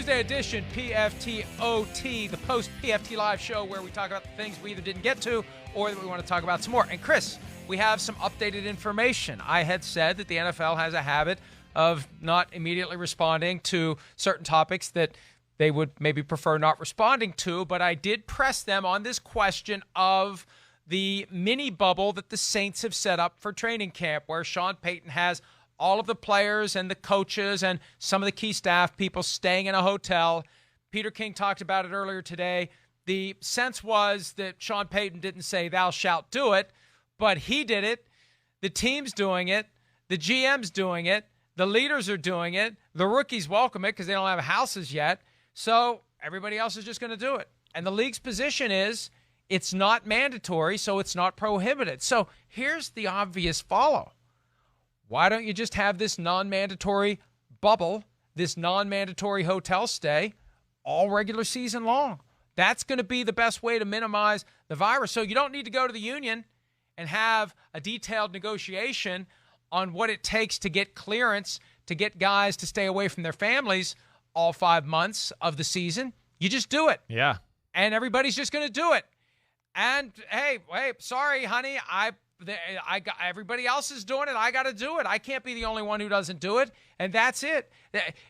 Tuesday edition, PFT OT, the post-PFT Live show where we talk about the things we either didn't get to or that we want to talk about some more. And Chris, we have some updated information. I had said that the NFL has a habit of not immediately responding to certain topics that they would maybe prefer not responding to, but I did press them on this question of the mini bubble that the Saints have set up for training camp, where Sean Payton has all of the players and the coaches and some of the key staff people staying in a hotel. Peter King talked about it earlier today. The sense was that Sean Payton didn't say, "Thou shalt do it," but he did it. The team's doing it. The GM's doing it. The leaders are doing it. The rookies welcome it because they don't have houses yet. So everybody else is just going to do it. And the league's position is it's not mandatory, so it's not prohibited. So here's the obvious follow. Why don't you just have this non-mandatory bubble, this non-mandatory hotel stay, all regular season long? That's going to be the best way to minimize the virus. So you don't need to go to the union and have a detailed negotiation on what it takes to get clearance to get guys to stay away from their families all 5 months of the season. You just do it. Yeah. And everybody's just going to do it. And, hey, sorry, honey, everybody else is doing it. I got to do it. I can't be the only one who doesn't do it. And that's it.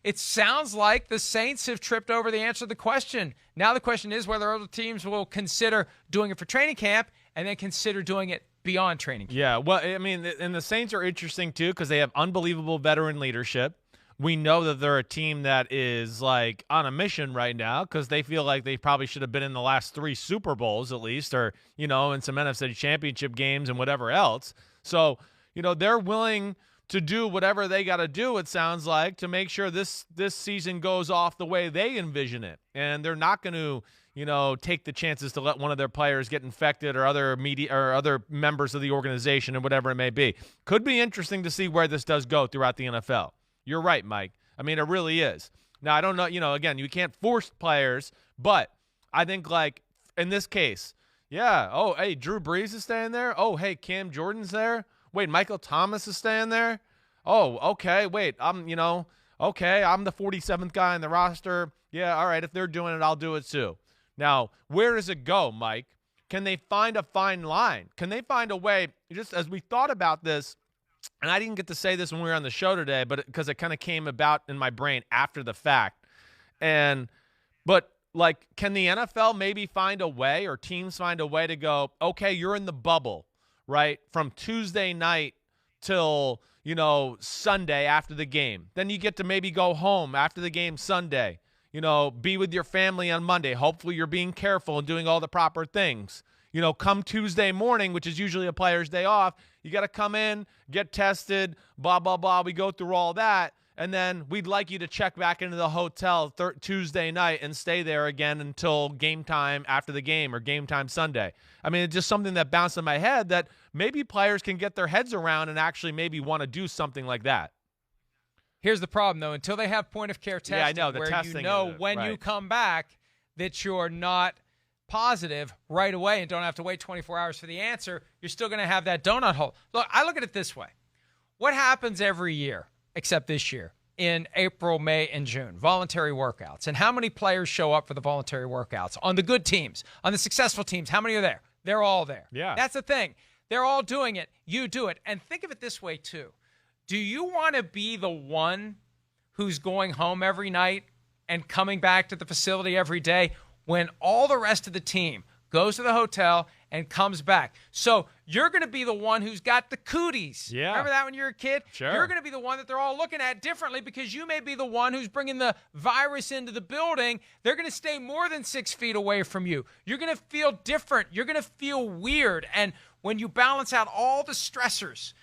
It sounds like the Saints have tripped over the answer to the question. Now the question is whether other teams will consider doing it for training camp and then consider doing it beyond training camp. Yeah, well, I mean, and the Saints are interesting, too, because they have unbelievable veteran leadership. We know that they're a team that is, like, on a mission right now because they feel like they probably should have been in the last 3 Super Bowls at least, or, you know, in some NFC championship games and whatever else. So, you know, they're willing to do whatever they got to do, it sounds like, to make sure this season goes off the way they envision it. And they're not going to, you know, take the chances to let one of their players get infected or other media or other members of the organization or whatever it may be. Could be interesting to see where this does go throughout the NFL. You're right, Mike. I mean, it really is. Now, I don't know, you know, again, you can't force players, but I think, like, in this case, yeah, oh, hey, Drew Brees is staying there. Oh, hey, Cam Jordan's there. Wait, Michael Thomas is staying there. Oh, okay, wait, I'm the 47th guy on the roster. Yeah, all right, if they're doing it, I'll do it too. Now, where does it go, Mike? Can they find a fine line? Can they find a way, just as we thought about this, and I didn't get to say this when we were on the show today, but because it kind of came about in my brain after the fact. But like, can the NFL maybe find a way, or teams find a way to go, okay, you're in the bubble, right? From Tuesday night till, you know, Sunday after the game. Then you get to maybe go home after the game Sunday, you know, be with your family on Monday. Hopefully you're being careful and doing all the proper things. You know, come Tuesday morning, which is usually a player's day off, you got to come in, get tested, blah, blah, blah. We go through all that, and then we'd like you to check back into the hotel Tuesday night and stay there again until game time after the game or game time Sunday. I mean, it's just something that bounced in my head that maybe players can get their heads around and actually maybe want to do something like that. Here's the problem, though. Until they have point-of-care testing, yeah, I know, the where testing you know when right. you come back that you're not positive right away and don't have to wait 24 hours for the answer, you're still going to have that donut hole. Look, I look at it this way. What happens every year, except this year, in April, May, and June? Voluntary workouts. And how many players show up for the voluntary workouts? On the good teams, on the successful teams, how many are there? They're all there. Yeah. That's the thing. They're all doing it. You do it. And think of it this way, too. Do you want to be the one who's going home every night and coming back to the facility every day when all the rest of the team goes to the hotel and comes back? So you're going to be the one who's got the cooties. Yeah. Remember that when you were a kid? Sure. You're going to be the one that they're all looking at differently because you may be the one who's bringing the virus into the building. They're going to stay more than 6 feet away from you. You're going to feel different. You're going to feel weird. And when you balance out all the stressors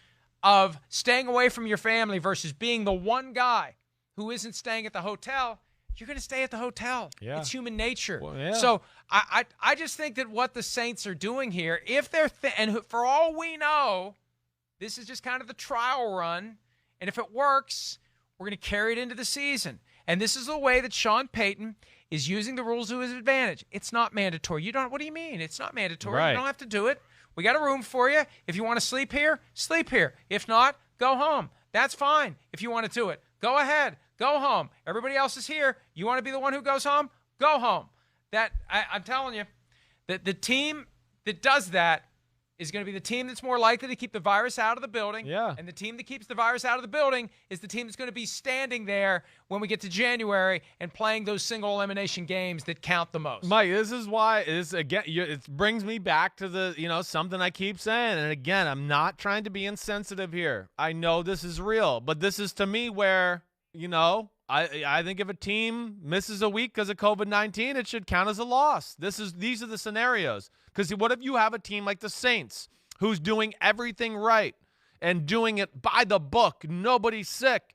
of staying away from your family versus being the one guy who isn't staying at the hotel, you're going to stay at the hotel. Yeah. It's human nature. Well, yeah. So I just think that what the Saints are doing here, if they're and for all we know, this is just kind of the trial run. And if it works, we're going to carry it into the season. And this is the way that Sean Payton is using the rules to his advantage. It's not mandatory. What do you mean? It's not mandatory. Right. You don't have to do it. We got a room for you. If you want to sleep here, sleep here. If not, go home. That's fine. If you want to do it, Go ahead. Go home. Everybody else is here. You want to be the one who goes home? Go home. I'm telling you, that the team that does that is going to be the team that's more likely to keep the virus out of the building. Yeah. And the team that keeps the virus out of the building is the team that's going to be standing there when we get to January and playing those single elimination games that count the most. Mike, this is why it brings me back to the, something I keep saying. And again, I'm not trying to be insensitive here. I know this is real, but this is to me where, I think if a team misses a week because of COVID-19, it should count as a loss. These are the scenarios. Because what if you have a team like the Saints who's doing everything right and doing it by the book, nobody's sick,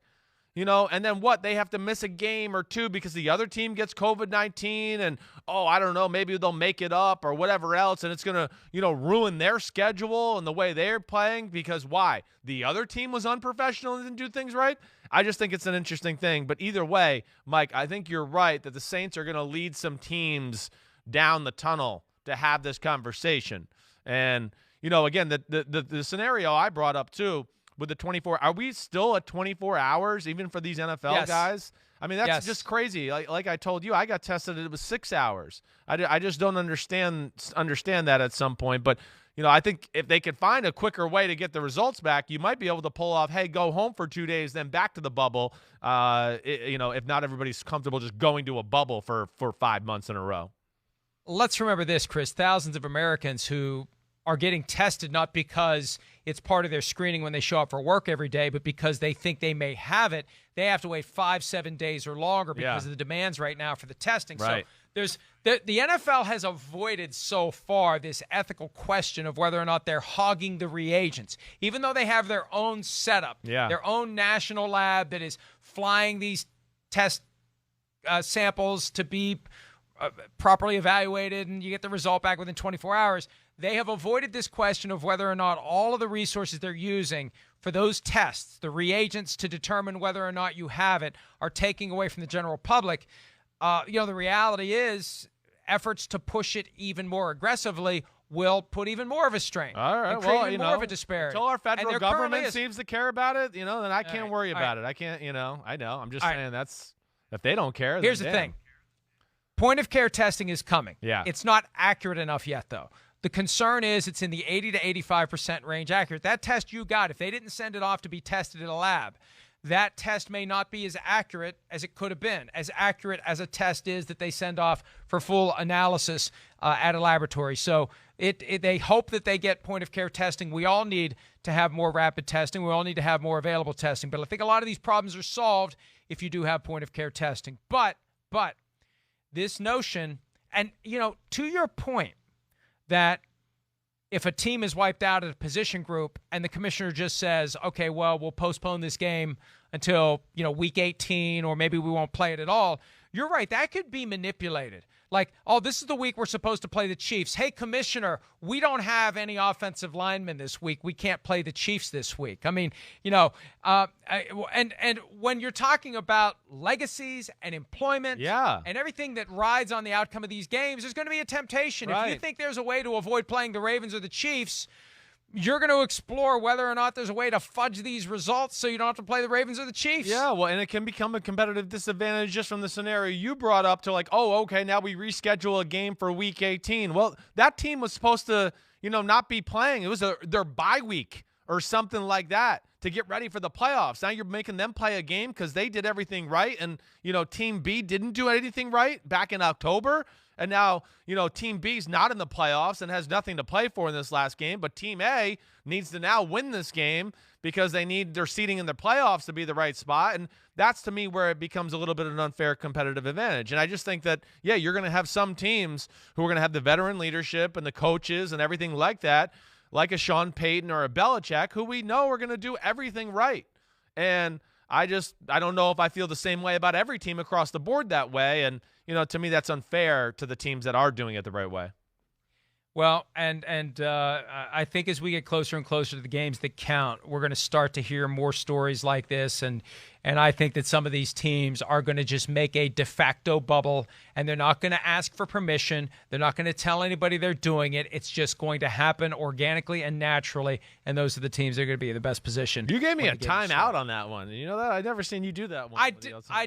and then what? They have to miss a game or two because the other team gets COVID-19 and, I don't know, maybe they'll make it up or whatever else, and it's going to, ruin their schedule and the way they're playing because why? The other team was unprofessional and didn't do things right? I just think it's an interesting thing. But either way, Mike, I think you're right that the Saints are going to lead some teams down the tunnel to have this conversation. And, again, the scenario I brought up too with the 24, are we still at 24 hours even for these NFL guys? I mean, that's just crazy. Like I told you, I got tested, it was 6 hours. I just don't understand that at some point. But, I think if they could find a quicker way to get the results back, you might be able to pull off, hey, go home for 2 days, then back to the bubble, if not everybody's comfortable just going to a bubble for 5 months in a row. Let's remember this, Chris. Thousands of Americans who are getting tested not because it's part of their screening when they show up for work every day, but because they think they may have it. They have to wait 5-7 days or longer because of the demands right now for the testing. Right. So there's the NFL has avoided so far this ethical question of whether or not they're hogging the reagents, even though they have their own setup, their own national lab that is flying these test samples to be properly evaluated, and you get the result back within 24 hours. They have avoided this question of whether or not all of the resources they're using for those tests, the reagents to determine whether or not you have it, are taking away from the general public. The reality is efforts to push it even more aggressively will put even more of a strain. All right, and create even more of a disparity. Until our federal government seems to care about it, then I can't worry about it. I can't, I know. I'm just saying that's, if they don't care, here's the thing. Point-of-care testing is coming. Yeah. It's not accurate enough yet, though. The concern is it's in the 80 to 85% range accurate. That test you got, if they didn't send it off to be tested in a lab, that test may not be as accurate as it could have been, as accurate as a test is that they send off for full analysis at a laboratory. So they hope that they get point-of-care testing. We all need to have more rapid testing. We all need to have more available testing. But I think a lot of these problems are solved if you do have point-of-care testing. But this notion, and, to your point, that if a team is wiped out at a position group and the commissioner just says, okay, well, we'll postpone this game until, week 18, or maybe we won't play it at all, you're right. That could be manipulated. Like, oh, this is the week we're supposed to play the Chiefs. Hey, commissioner, we don't have any offensive linemen this week. We can't play the Chiefs this week. I mean, and when you're talking about legacies and employment and everything that rides on the outcome of these games, there's going to be a temptation. Right. If you think there's a way to avoid playing the Ravens or the Chiefs, you're going to explore whether or not there's a way to fudge these results so you don't have to play the Ravens or the Chiefs. Yeah, well, and it can become a competitive disadvantage just from the scenario you brought up to like, oh, okay, now we reschedule a game for Week 18. Well, that team was supposed to, not be playing. It was their bye week or something like that to get ready for the playoffs. Now you're making them play a game because they did everything right, and, Team B didn't do anything right back in October. And now, Team B's not in the playoffs and has nothing to play for in this last game, but Team A needs to now win this game because they need their seeding in the playoffs to be the right spot. And that's, to me, where it becomes a little bit of an unfair competitive advantage. And I just think that, you're going to have some teams who are going to have the veteran leadership and the coaches and everything like that, like a Sean Payton or a Belichick, who we know are going to do everything right. And I don't know if I feel the same way about every team across the board that way. And, to me, that's unfair to the teams that are doing it the right way. Well, and I think as we get closer and closer to the games that count, we're going to start to hear more stories like this. And I think that some of these teams are going to just make a de facto bubble, and they're not going to ask for permission. They're not going to tell anybody they're doing it. It's just going to happen organically and naturally. and those are the teams that are going to be in the best position. You gave me a timeout on that one. You know that? I've never seen you do that one. I didn't. I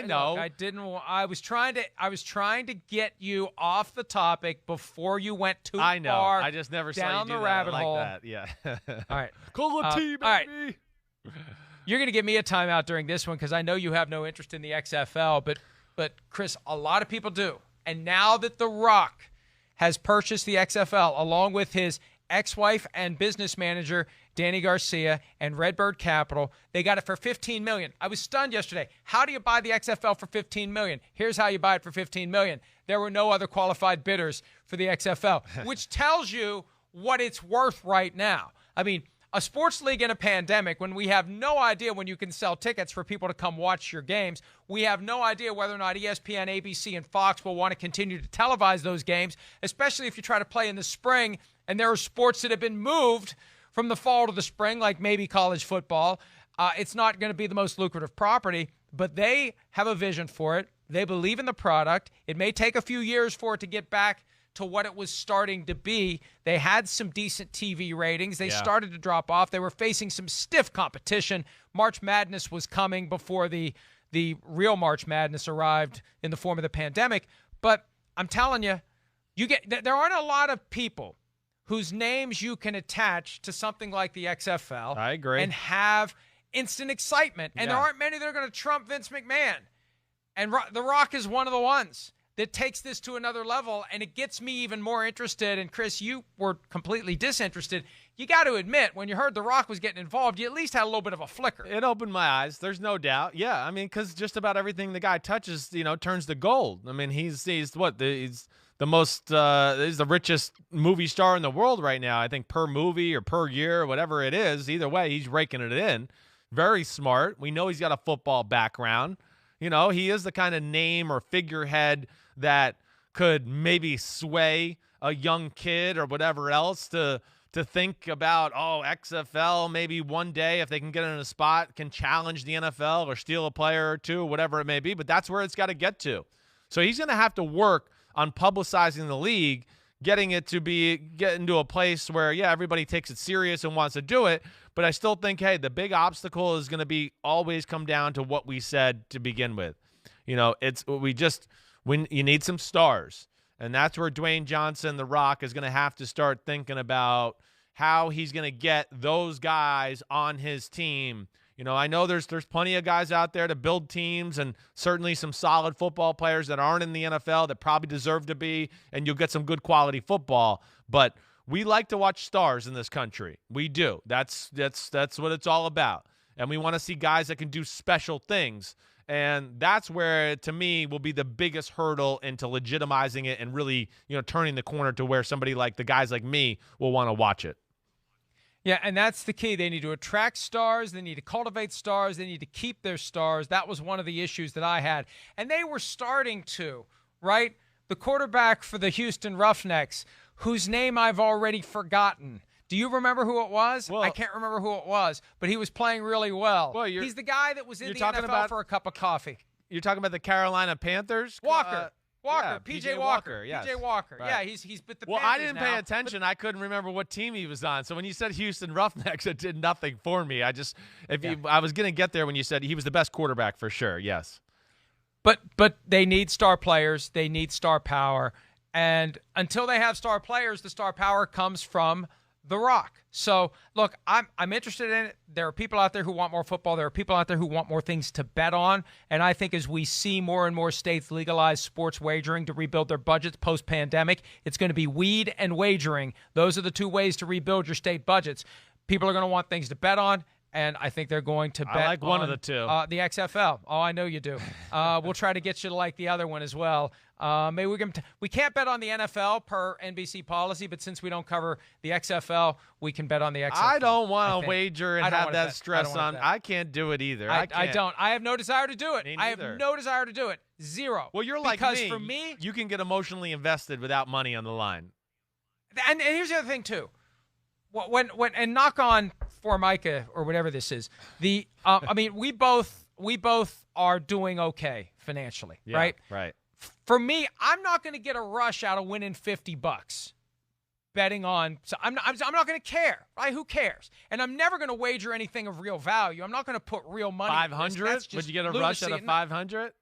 know. I didn't. I was trying to get you off the topic before you went too far. I know. I just never saw down you do the that. rabbit I like hole. that. Yeah. All right. Call the team, baby. All right. You're going to give me a timeout during this one because I know you have no interest in the XFL, but Chris, a lot of people do. And now that The Rock has purchased the XFL along with his ex-wife and business manager Danny Garcia and Redbird Capital, they got it for $15 million. I was stunned yesterday. How do you buy the XFL for $15 million? Here's how you buy it for $15 million. There were no other qualified bidders for the XFL, which tells you what it's worth right now. I mean, a sports league in a pandemic, when we have no idea when you can sell tickets for people to come watch your games, we have no idea whether or not ESPN, ABC, and Fox will want to continue to televise those games, especially if you try to play in the spring, and there are sports that have been moved from the fall to the spring, like maybe college football. It's not going to be the most lucrative property, but they have a vision for it. They believe in the product. It may take a few years for it to get back to what it was starting to be. They had some decent TV ratings. They started to drop off. They were facing some stiff competition. March Madness was coming before the real March Madness arrived in the form of the pandemic. But I'm telling you, there aren't a lot of people whose names you can attach to something like the XFL. I agree. And have instant excitement. And there aren't many that are going to trump Vince McMahon. And The Rock is one of the ones that takes this to another level, and it gets me even more interested. And, Chris, you were completely disinterested. You got to admit, when you heard The Rock was getting involved, you at least had a little bit of a flicker. It opened my eyes. There's no doubt. Yeah, I mean, because just about everything the guy touches, turns to gold. I mean, he's the most, he's the richest movie star in the world right now, I think, per movie or per year, or whatever it is. Either way, he's raking it in. Very smart. We know he's got a football background. He is the kind of name or figurehead that could maybe sway a young kid or whatever else to think about, XFL, maybe one day if they can get in a spot, can challenge the NFL or steal a player or two, whatever it may be. But that's where it's got to get to. So he's going to have to work on publicizing the league, getting it to get into a place where, everybody takes it serious and wants to do it. But I still think, hey, the big obstacle is going to be always come down to what we said to begin with. When you need some stars, and that's where Dwayne Johnson, The Rock, is going to have to start thinking about how he's going to get those guys on his team. I know there's plenty of guys out there to build teams, and certainly some solid football players that aren't in the NFL that probably deserve to be, and you'll get some good quality football. But we like to watch stars in this country. We do. That's what it's all about. And we want to see guys that can do special things. And that's where, to me, will be the biggest hurdle into legitimizing it and really, turning the corner to where somebody like the guys like me will want to watch it. Yeah, and that's the key. They need to attract stars. They need to cultivate stars. They need to keep their stars. That was one of the issues that I had. And they were starting to, right? The quarterback for the Houston Roughnecks, whose name I've already forgotten. Do you remember who it was? Well, I can't remember who it was, but he was playing really well. He's the guy that was in the NFL for a cup of coffee. You're talking about the Carolina Panthers? Walker. PJ Walker. Yes. PJ Walker. Right. Yeah, he's with the Panthers. Well, I didn't pay attention. I couldn't remember what team he was on. So when you said Houston Roughnecks, it did nothing for me. I was going to get there when you said he was the best quarterback for sure. Yes. But they need star players. They need star power. And until they have star players, the star power comes from The Rock. So, look, I'm interested in it. There are people out there who want more football. There are people out there who want more things to bet on. And I think as we see more and more states legalize sports wagering to rebuild their budgets post-pandemic, it's going to be weed and wagering. Those are the two ways to rebuild your state budgets. People are going to want things to bet on, and I think they're going to bet I like one on, of the two. The XFL. Oh, I know you do. We'll try to get you to like the other one as well. Maybe we can't bet on the NFL per NBC policy, but since we don't cover the XFL, we can bet on the XFL. I don't want to wager and have that stress on. Bet. I can't do it either. I don't. I have no desire to do it. Me I have neither. no desire to do it. Zero. Well, you're like because me. for me, you can get emotionally invested without money on the line. And here's the other thing too. When and knock on Formica or whatever this is. I mean, we both are doing okay financially, right? Right. For me, I'm not going to get a rush out of winning $50 betting on. So I'm not going to care, right? Who cares? And I'm never going to wager anything of real value. I'm not going to put real money. 500? Would you get a rush at a 500?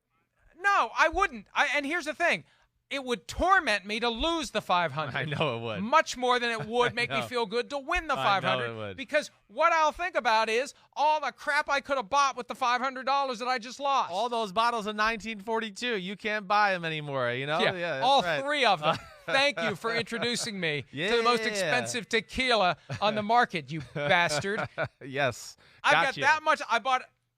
No, I wouldn't. And here's the thing. It would torment me to lose the 500. I know it would. Much more than it would make me feel good to win the 500. I know it would. Because what I'll think about is all the crap I could have bought with the $500 that I just lost. All those bottles of 1942, you can't buy them anymore, you know? Yeah, all right. 3 of them. Thank you for introducing me to the most expensive tequila on the market, you bastard. Yes. I got that much.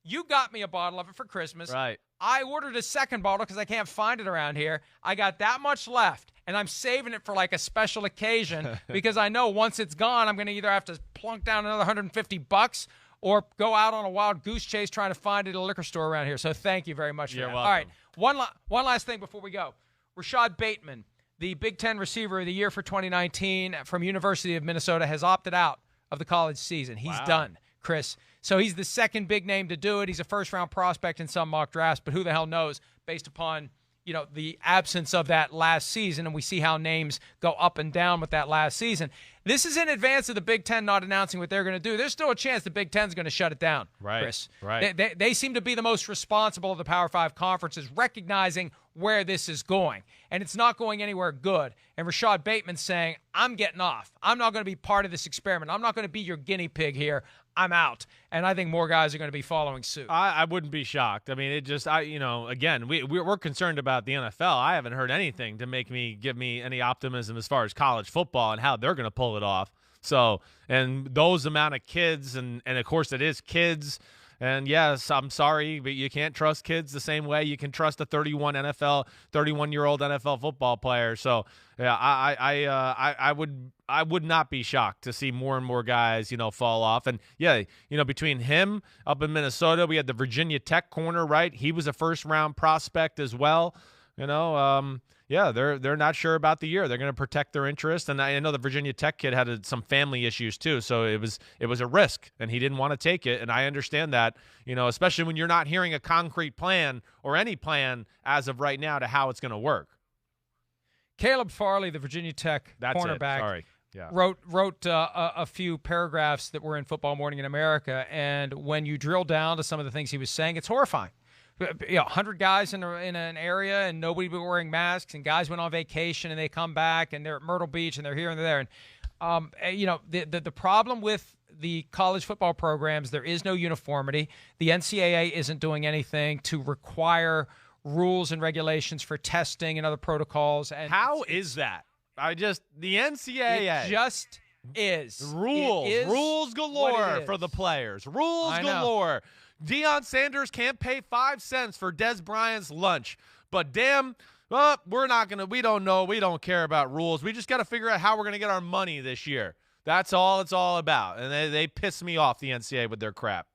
You got me a bottle of it for Christmas. Right. I ordered a second bottle because I can't find it around here. I got that much left, and I'm saving it for like a special occasion because I know once it's gone, I'm going to either have to plunk down another $150 or go out on a wild goose chase trying to find it at a liquor store around here. So thank you very much for that. Welcome. All right, one last thing before we go. Rashad Bateman, the Big Ten Receiver of the Year for 2019 from University of Minnesota, has opted out of the college season. He's done, Chris. So he's the second big name to do it. He's a first-round prospect in some mock drafts, but who the hell knows based upon, the absence of that last season, and we see how names go up and down with that last season. This is in advance of the Big Ten not announcing what they're going to do. There's still a chance the Big Ten's going to shut it down, Chris. Right. They seem to be the most responsible of the Power 5 conferences, recognizing where this is going, and it's not going anywhere good. And Rashad Bateman's saying, I'm getting off. I'm not going to be part of this experiment. I'm not going to be your guinea pig here. I'm out. And I think more guys are going to be following suit. I wouldn't be shocked. I mean, again, we're concerned about the NFL. I haven't heard anything to give me any optimism as far as college football and how they're going to pull it off. So, and those amount of kids, and of course it is kids. And yes, I'm sorry, but you can't trust kids the same way you can trust a 31-year-old NFL football player. So, yeah, I would not be shocked to see more and more guys, fall off. And yeah, between him up in Minnesota, we had the Virginia Tech corner, right? He was a first-round prospect as well. Yeah, they're not sure about the year. They're going to protect their interest, and I know the Virginia Tech kid had some family issues too, so it was a risk, and he didn't want to take it. And I understand that, especially when you're not hearing a concrete plan or any plan as of right now to how it's going to work. Caleb Farley, the Virginia Tech cornerback, wrote a few paragraphs that were in Football Morning in America, and when you drill down to some of the things he was saying, it's horrifying. 100 guys in an area and nobody wearing masks, and guys went on vacation and they come back and they're at Myrtle Beach and they're here and they're there. And the problem with the college football programs, there is no uniformity. The NCAA isn't doing anything to require rules and regulations for testing and other protocols. And how is that? The NCAA. It just is. Rules galore for the players. Rules galore. Deion Sanders can't pay 5 cents for Des Bryant's lunch. But damn, we don't know. We don't care about rules. We just got to figure out how we're going to get our money this year. That's all it's all about. And they piss me off, the NCAA, with their crap.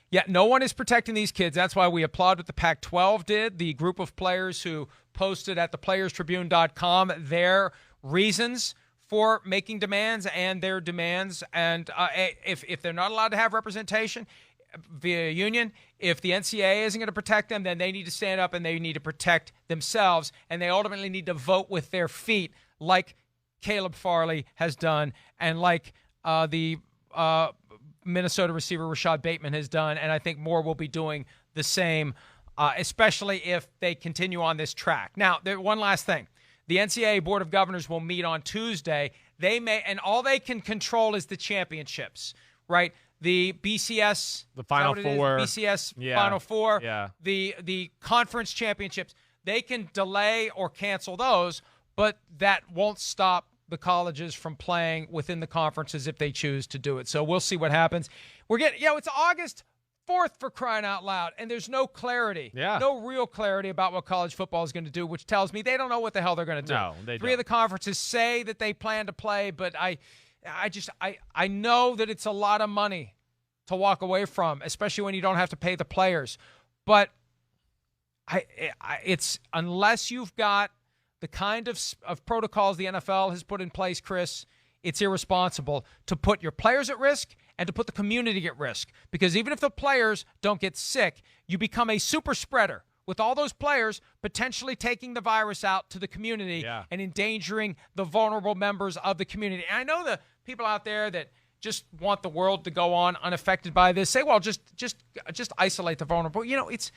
Yeah, no one is protecting these kids. That's why we applaud what the Pac-12 did, the group of players who posted at theplayerstribune.com their reasons for making demands and their demands. And if they're not allowed to have representation via union, if the NCAA isn't going to protect them, then they need to stand up and they need to protect themselves, and they ultimately need to vote with their feet like Caleb Farley has done and like the Minnesota receiver Rashad Bateman has done, and I think more will be doing the same, especially if they continue on this track. Now, one last thing. The NCAA Board of Governors will meet on Tuesday. And all they can control is the championships, right? The BCS, the Final Four, Final Four, yeah. The conference championships. They can delay or cancel those, but that won't stop the colleges from playing within the conferences if they choose to do it. So we'll see what happens. It's August 4th, for crying out loud, and there's no clarity, no real clarity about what college football is going to do, which tells me they don't know what the hell they're going to do. No, they Three of the conferences say that they plan to play, but I know that it's a lot of money to walk away from, especially when you don't have to pay the players. But it's unless you've got the kind of protocols the NFL has put in place, Chris, it's irresponsible to put your players at risk and to put the community at risk. Because even if the players don't get sick, you become a super spreader with all those players potentially taking the virus out to the community and endangering the vulnerable members of the community. And I know the people out there that just want the world to go on unaffected by this say, well, just isolate the vulnerable. You know, what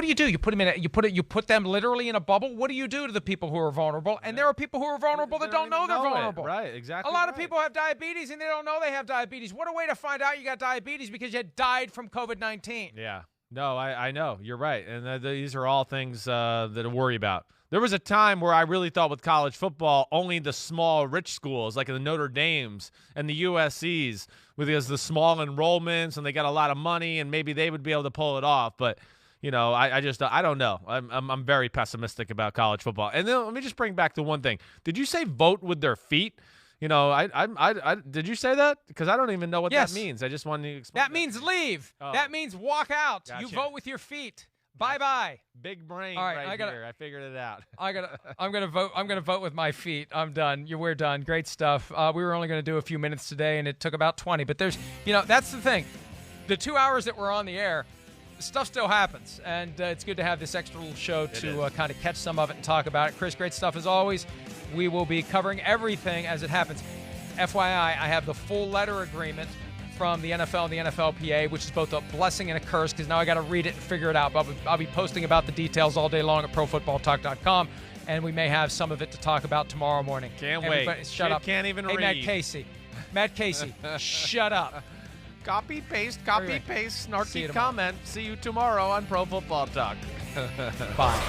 do you do? You put them in you put them literally in a bubble. What do you do to the people who are vulnerable? And there are people who are vulnerable that don't know they're vulnerable. Right, exactly. A lot of people have diabetes and they don't know they have diabetes. What a way to find out you got diabetes because you died from COVID-19. Yeah. No, I know. You're right. And these are all things that I worry about. There was a time where I really thought with college football, only the small, rich schools like the Notre Dames and the USCs, because the small enrollments and they got a lot of money and maybe they would be able to pull it off. But, you know, I don't know. I'm very pessimistic about college football. And then let me just bring back the one thing. Did you say vote with their feet? You know, I did you say that? Because I don't even know what that means. I just wanted to explain. That means leave. Oh. That means walk out. Gotcha. You vote with your feet. Bye-bye. Big brain here. I figured it out. I'm gonna vote. I'm gonna vote with my feet. I'm done. We're done. Great stuff. We were only gonna do a few minutes today, and it took about 20. But there's, you know, that's the thing. The 2 hours that we're on the air, stuff still happens, and it's good to have this extra little show to kind of catch some of it and talk about it. Chris, great stuff as always. We will be covering everything as it happens. FYI, I have the full letter agreement from the NFL and the NFLPA, which is both a blessing and a curse because now I got to read it and figure it out. But I'll be posting about the details all day long at profootballtalk.com, and we may have some of it to talk about tomorrow morning. Can't wait. Shut up. Can't even read. Matt Casey. Matt Casey, shut up. Copy, paste, snarky comment. See you tomorrow on Pro Football Talk. Bye.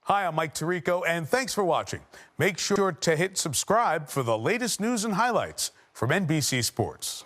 Hi, I'm Mike Tirico, and thanks for watching. Make sure to hit subscribe for the latest news and highlights from NBC Sports.